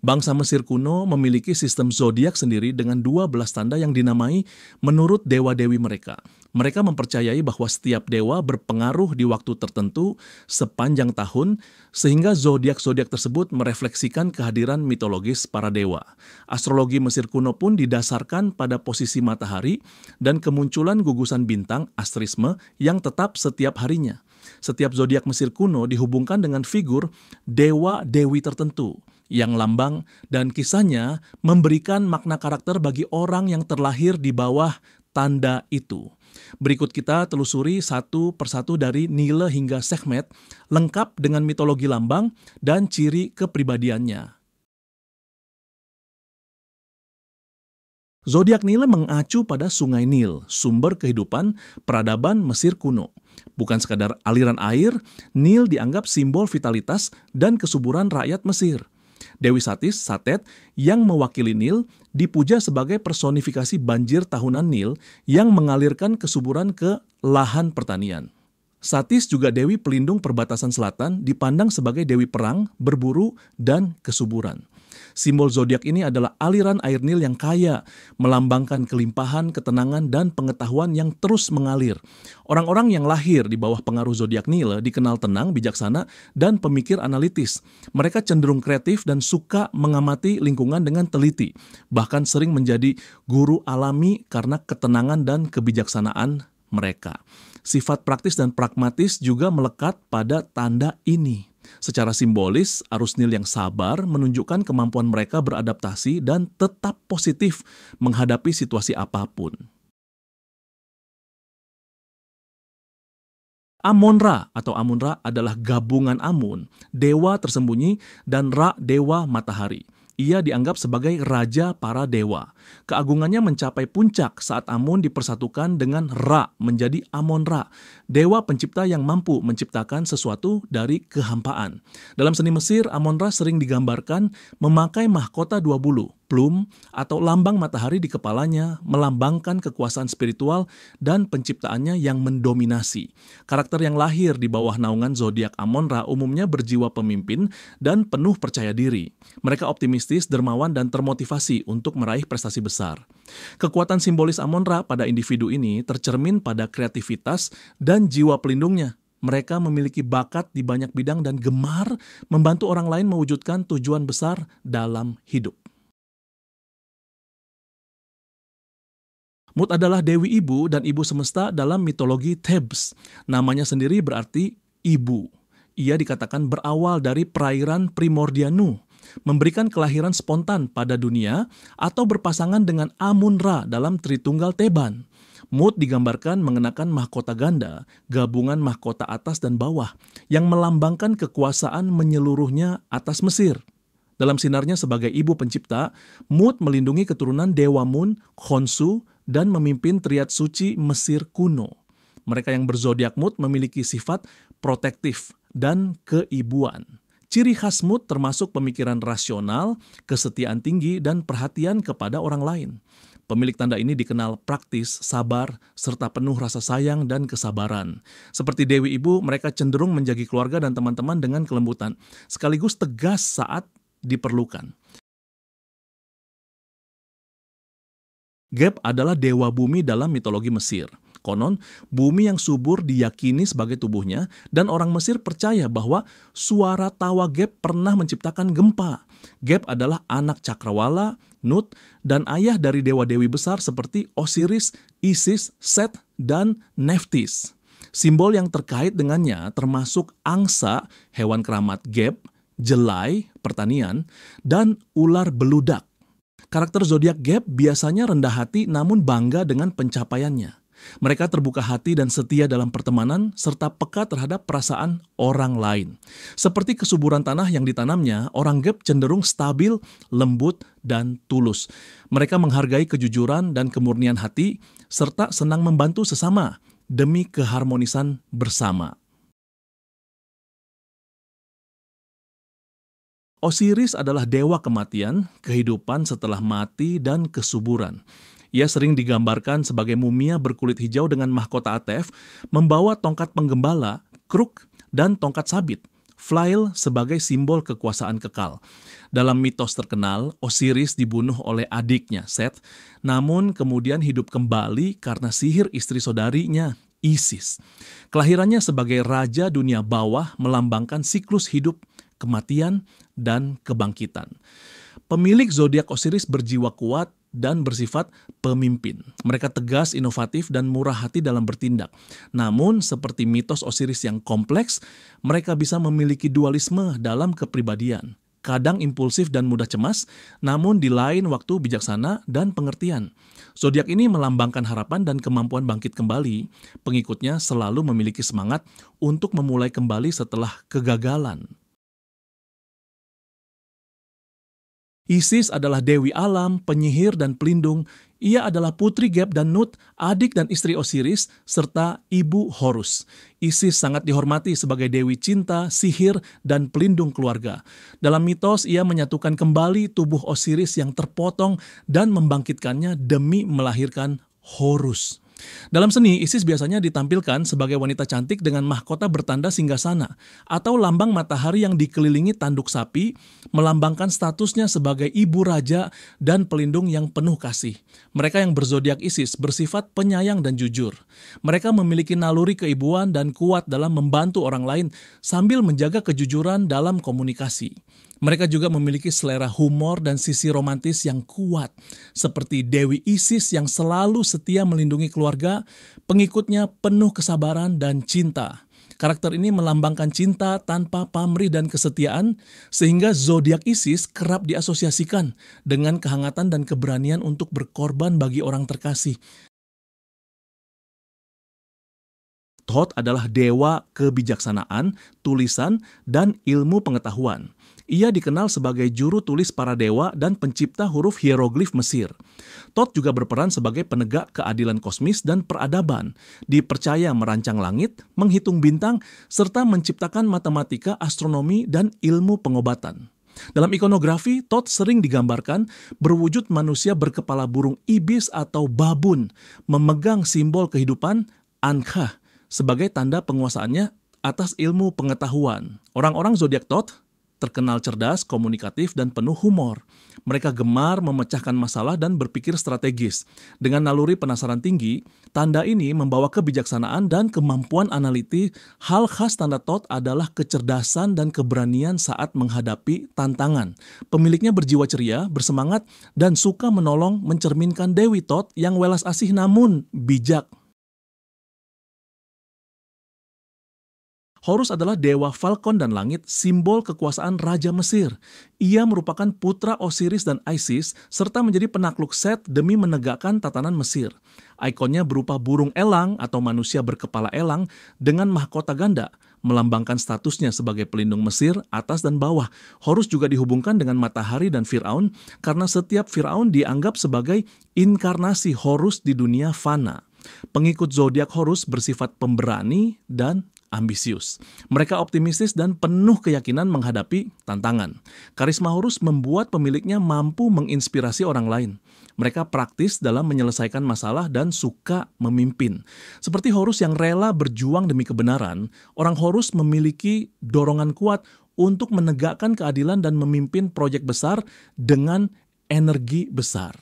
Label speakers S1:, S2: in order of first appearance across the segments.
S1: Bangsa Mesir kuno memiliki sistem zodiak sendiri dengan 12 tanda yang dinamai menurut dewa-dewi mereka. Mereka mempercayai bahwa setiap dewa berpengaruh di waktu tertentu sepanjang tahun, sehingga zodiak-zodiak tersebut merefleksikan kehadiran mitologis para dewa. Astrologi Mesir kuno pun didasarkan pada posisi matahari dan kemunculan gugusan bintang astrisme yang tetap setiap harinya. Setiap zodiak Mesir kuno dihubungkan dengan figur dewa-dewi tertentu yang lambang dan kisahnya memberikan makna karakter bagi orang yang terlahir di bawah tanda itu. Berikut kita telusuri satu persatu dari Nile hingga Sekhmet, lengkap dengan mitologi lambang dan ciri kepribadiannya. Zodiak Nile mengacu pada Sungai Nil, sumber kehidupan peradaban Mesir kuno. Bukan sekadar aliran air, Nil dianggap simbol vitalitas dan kesuburan rakyat Mesir. Dewi Satis, Satet, yang mewakili Nil, dipuja sebagai personifikasi banjir tahunan Nil yang mengalirkan kesuburan ke lahan pertanian. Satis juga dewi pelindung perbatasan selatan, dipandang sebagai dewi perang, berburu, dan kesuburan. Simbol zodiak ini adalah aliran air Nil yang kaya, melambangkan kelimpahan, ketenangan, dan pengetahuan yang terus mengalir. Orang-orang yang lahir di bawah pengaruh zodiak Nil dikenal tenang, bijaksana, dan pemikir analitis. Mereka cenderung kreatif dan suka mengamati lingkungan dengan teliti, bahkan sering menjadi guru alami karena ketenangan dan kebijaksanaan mereka. Sifat praktis dan pragmatis juga melekat pada tanda ini. Secara simbolis, arus Nil yang sabar menunjukkan kemampuan mereka beradaptasi dan tetap positif menghadapi situasi apapun. Amon-Ra atau Amun-Ra adalah gabungan Amun, dewa tersembunyi, dan Ra, dewa matahari. Ia dianggap sebagai raja para dewa. Keagungannya mencapai puncak saat Amun dipersatukan dengan Ra menjadi Amon-Ra, dewa pencipta yang mampu menciptakan sesuatu dari kehampaan. Dalam seni Mesir, Amon-Ra sering digambarkan memakai mahkota 2 bulu, plum, atau lambang matahari di kepalanya, melambangkan kekuasaan spiritual dan penciptaannya yang mendominasi. Karakter yang lahir di bawah naungan zodiak Amon-Ra umumnya berjiwa pemimpin dan penuh percaya diri. Mereka optimistis, dermawan, dan termotivasi untuk meraih prestasi besar. Kekuatan simbolis Amon-Ra pada individu ini tercermin pada kreativitas dan jiwa pelindungnya. Mereka memiliki bakat di banyak bidang dan gemar membantu orang lain mewujudkan tujuan besar dalam hidup. Mut adalah dewi ibu dan ibu semesta dalam mitologi Thebes. Namanya sendiri berarti ibu. Ia dikatakan berawal dari perairan Primordianu, memberikan kelahiran spontan pada dunia atau berpasangan dengan Amun-Ra dalam Tritunggal Theban. Mut digambarkan mengenakan mahkota ganda, gabungan mahkota atas dan bawah, yang melambangkan kekuasaan menyeluruhnya atas Mesir. Dalam sinarnya sebagai ibu pencipta, Mut melindungi keturunan Dewa Mun, Khonsu, dan memimpin triad suci Mesir kuno. Mereka yang berzodiak Mut memiliki sifat protektif dan keibuan. Ciri khas Mut termasuk pemikiran rasional, kesetiaan tinggi, dan perhatian kepada orang lain. Pemilik tanda ini dikenal praktis, sabar, serta penuh rasa sayang dan kesabaran. Seperti Dewi Ibu, mereka cenderung menjaga keluarga dan teman-teman dengan kelembutan, sekaligus tegas saat diperlukan. Geb adalah dewa bumi dalam mitologi Mesir. Konon, bumi yang subur diyakini sebagai tubuhnya, dan orang Mesir percaya bahwa suara tawa Geb pernah menciptakan gempa. Geb adalah anak cakrawala, Nut, dan ayah dari dewa-dewi besar seperti Osiris, Isis, Set, dan Nephthys. Simbol yang terkait dengannya termasuk angsa, hewan keramat Geb, jelai, pertanian, dan ular beludak. Karakter zodiak Geb biasanya rendah hati namun bangga dengan pencapaiannya. Mereka terbuka hati dan setia dalam pertemanan serta peka terhadap perasaan orang lain. Seperti kesuburan tanah yang ditanamnya, orang Geb cenderung stabil, lembut, dan tulus. Mereka menghargai kejujuran dan kemurnian hati serta senang membantu sesama demi keharmonisan bersama. Osiris adalah dewa kematian, kehidupan setelah mati, dan kesuburan. Ia sering digambarkan sebagai mumia berkulit hijau dengan mahkota Atef, membawa tongkat penggembala, kruk, dan tongkat sabit. Flail sebagai simbol kekuasaan kekal. Dalam mitos terkenal, Osiris dibunuh oleh adiknya, Set, namun kemudian hidup kembali karena sihir istri saudarinya, Isis. Kelahirannya sebagai raja dunia bawah melambangkan siklus hidup, kematian, dan kebangkitan. Pemilik zodiak Osiris berjiwa kuat dan bersifat pemimpin. Mereka tegas, inovatif, dan murah hati dalam bertindak. Namun, seperti mitos Osiris yang kompleks, mereka bisa memiliki dualisme dalam kepribadian. Kadang impulsif dan mudah cemas, namun di lain waktu bijaksana dan pengertian. Zodiak ini melambangkan harapan dan kemampuan bangkit kembali. Pengikutnya selalu memiliki semangat untuk memulai kembali setelah kegagalan. Isis adalah dewi alam, penyihir, dan pelindung. Ia adalah putri Geb dan Nut, adik dan istri Osiris, serta ibu Horus. Isis sangat dihormati sebagai dewi cinta, sihir, dan pelindung keluarga. Dalam mitos, ia menyatukan kembali tubuh Osiris yang terpotong dan membangkitkannya demi melahirkan Horus. Dalam seni, Isis biasanya ditampilkan sebagai wanita cantik dengan mahkota bertanda singgasana atau lambang matahari yang dikelilingi tanduk sapi, melambangkan statusnya sebagai ibu raja dan pelindung yang penuh kasih. Mereka yang berzodiak Isis bersifat penyayang dan jujur. Mereka memiliki naluri keibuan dan kuat dalam membantu orang lain sambil menjaga kejujuran dalam komunikasi. Mereka juga memiliki selera humor dan sisi romantis yang kuat, seperti Dewi Isis yang selalu setia melindungi keluarga, pengikutnya penuh kesabaran dan cinta. Karakter ini melambangkan cinta tanpa pamrih dan kesetiaan, sehingga zodiak Isis kerap diasosiasikan dengan kehangatan dan keberanian untuk berkorban bagi orang terkasih. Thoth adalah dewa kebijaksanaan, tulisan, dan ilmu pengetahuan. Ia dikenal sebagai juru tulis para dewa dan pencipta huruf hieroglif Mesir. Thoth juga berperan sebagai penegak keadilan kosmis dan peradaban. Dipercaya merancang langit, menghitung bintang, serta menciptakan matematika, astronomi, dan ilmu pengobatan. Dalam ikonografi, Thoth sering digambarkan berwujud manusia berkepala burung ibis atau babun, memegang simbol kehidupan, Ankha, sebagai tanda penguasaannya atas ilmu pengetahuan. Orang-orang zodiak Thoth terkenal cerdas, komunikatif, dan penuh humor. Mereka gemar memecahkan masalah dan berpikir strategis. Dengan naluri penasaran tinggi, tanda ini membawa kebijaksanaan dan kemampuan analitik. Hal khas tanda Thoth adalah kecerdasan dan keberanian saat menghadapi tantangan. Pemiliknya berjiwa ceria, bersemangat, dan suka menolong, mencerminkan Dewi Thoth yang welas asih namun bijak. Horus adalah dewa falcon dan langit, simbol kekuasaan Raja Mesir. Ia merupakan putra Osiris dan Isis, serta menjadi penakluk Set demi menegakkan tatanan Mesir. Ikonnya berupa burung elang atau manusia berkepala elang dengan mahkota ganda, melambangkan statusnya sebagai pelindung Mesir atas dan bawah. Horus juga dihubungkan dengan matahari dan Firaun, karena setiap Firaun dianggap sebagai inkarnasi Horus di dunia fana. Pengikut zodiak Horus bersifat pemberani dan ambisius. Mereka optimistis dan penuh keyakinan menghadapi tantangan. Karisma Horus membuat pemiliknya mampu menginspirasi orang lain. Mereka praktis dalam menyelesaikan masalah dan suka memimpin. Seperti Horus yang rela berjuang demi kebenaran, orang Horus memiliki dorongan kuat untuk menegakkan keadilan dan memimpin proyek besar dengan energi besar.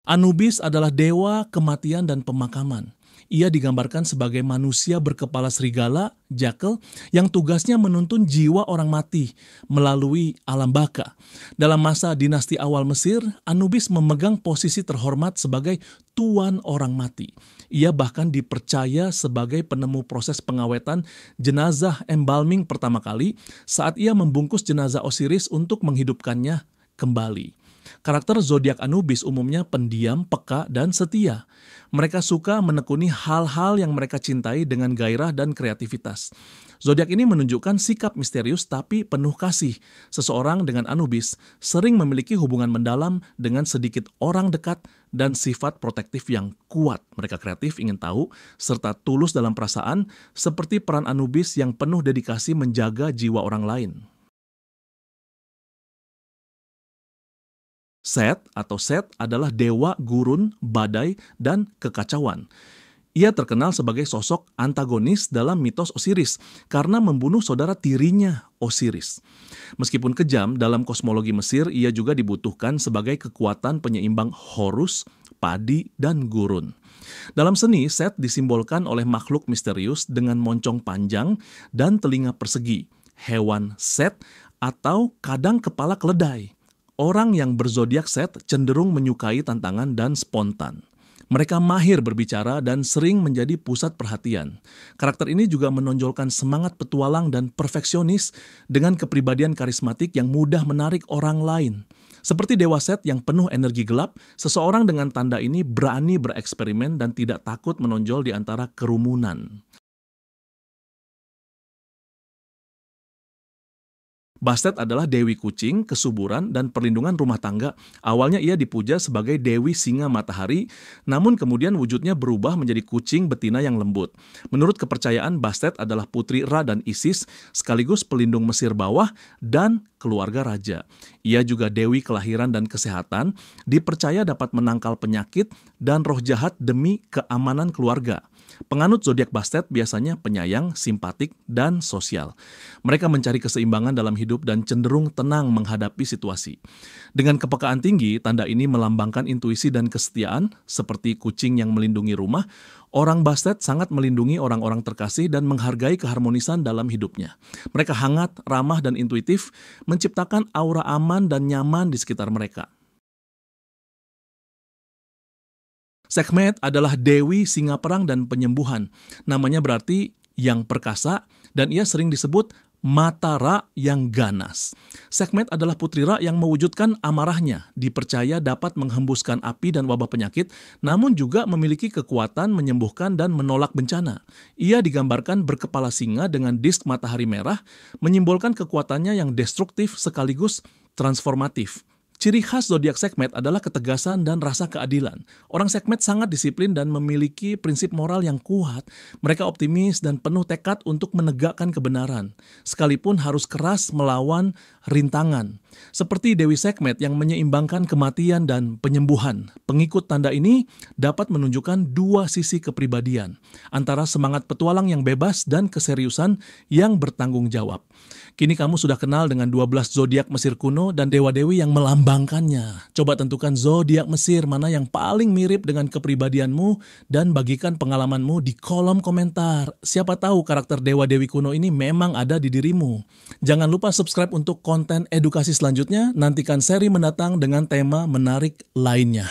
S1: Anubis adalah dewa kematian dan pemakaman. Ia digambarkan sebagai manusia berkepala serigala, jackal, yang tugasnya menuntun jiwa orang mati melalui alam baka. Dalam masa dinasti awal Mesir, Anubis memegang posisi terhormat sebagai tuan orang mati. Ia bahkan dipercaya sebagai penemu proses pengawetan jenazah embalming pertama kali saat ia membungkus jenazah Osiris untuk menghidupkannya kembali. Karakter zodiak Anubis umumnya pendiam, peka, dan setia. Mereka suka menekuni hal-hal yang mereka cintai dengan gairah dan kreativitas. Zodiak ini menunjukkan sikap misterius tapi penuh kasih. Seseorang dengan Anubis sering memiliki hubungan mendalam dengan sedikit orang dekat dan sifat protektif yang kuat. Mereka kreatif, ingin tahu, serta tulus dalam perasaan, seperti peran Anubis yang penuh dedikasi menjaga jiwa orang lain. Set atau Set adalah dewa gurun, badai, dan kekacauan. Ia terkenal sebagai sosok antagonis dalam mitos Osiris karena membunuh saudara tirinya, Osiris. Meskipun kejam, dalam kosmologi Mesir ia juga dibutuhkan sebagai kekuatan penyeimbang Horus, padi, dan gurun. Dalam seni, Set disimbolkan oleh makhluk misterius dengan moncong panjang dan telinga persegi, hewan Set atau kadang kepala keledai. Orang yang berzodiak Set cenderung menyukai tantangan dan spontan. Mereka mahir berbicara dan sering menjadi pusat perhatian. Karakter ini juga menonjolkan semangat petualang dan perfeksionis dengan kepribadian karismatik yang mudah menarik orang lain. Seperti Dewa Set yang penuh energi gelap, seseorang dengan tanda ini berani bereksperimen dan tidak takut menonjol di antara kerumunan. Bastet adalah dewi kucing, kesuburan, dan perlindungan rumah tangga. Awalnya ia dipuja sebagai dewi singa matahari, namun kemudian wujudnya berubah menjadi kucing betina yang lembut. Menurut kepercayaan, Bastet adalah putri Ra dan Isis, sekaligus pelindung Mesir bawah dan keluarga raja. Ia juga dewi kelahiran dan kesehatan, dipercaya dapat menangkal penyakit dan roh jahat demi keamanan keluarga. Penganut zodiak Bastet biasanya penyayang, simpatik, dan sosial. Mereka mencari keseimbangan dalam hidup dan cenderung tenang menghadapi situasi. Dengan kepekaan tinggi, tanda ini melambangkan intuisi dan kesetiaan, seperti kucing yang melindungi rumah. Orang Bastet sangat melindungi orang-orang terkasih dan menghargai keharmonisan dalam hidupnya. Mereka hangat, ramah, dan intuitif, menciptakan aura aman dan nyaman di sekitar mereka. Sekhmet adalah dewi singa perang dan penyembuhan. Namanya berarti yang perkasa dan ia sering disebut mata Ra yang ganas. Sekhmet adalah putri Ra yang mewujudkan amarahnya, dipercaya dapat menghembuskan api dan wabah penyakit, namun juga memiliki kekuatan menyembuhkan dan menolak bencana. Ia digambarkan berkepala singa dengan disk matahari merah, menyimbolkan kekuatannya yang destruktif sekaligus transformatif. Ciri khas zodiak Sekhmet adalah ketegasan dan rasa keadilan. Orang Sekhmet sangat disiplin dan memiliki prinsip moral yang kuat. Mereka optimis dan penuh tekad untuk menegakkan kebenaran, sekalipun harus keras melawan rintangan. Seperti Dewi Sekhmet yang menyeimbangkan kematian dan penyembuhan. Pengikut tanda ini dapat menunjukkan dua sisi kepribadian, antara semangat petualang yang bebas dan keseriusan yang bertanggung jawab. Kini kamu sudah kenal dengan 12 zodiak Mesir kuno dan dewa-dewi yang melambangkannya. Coba tentukan zodiak Mesir mana yang paling mirip dengan kepribadianmu dan bagikan pengalamanmu di kolom komentar. Siapa tahu karakter dewa-dewi kuno ini memang ada di dirimu. Jangan lupa subscribe untuk konten edukasi selanjutnya. Nantikan seri mendatang dengan tema menarik lainnya.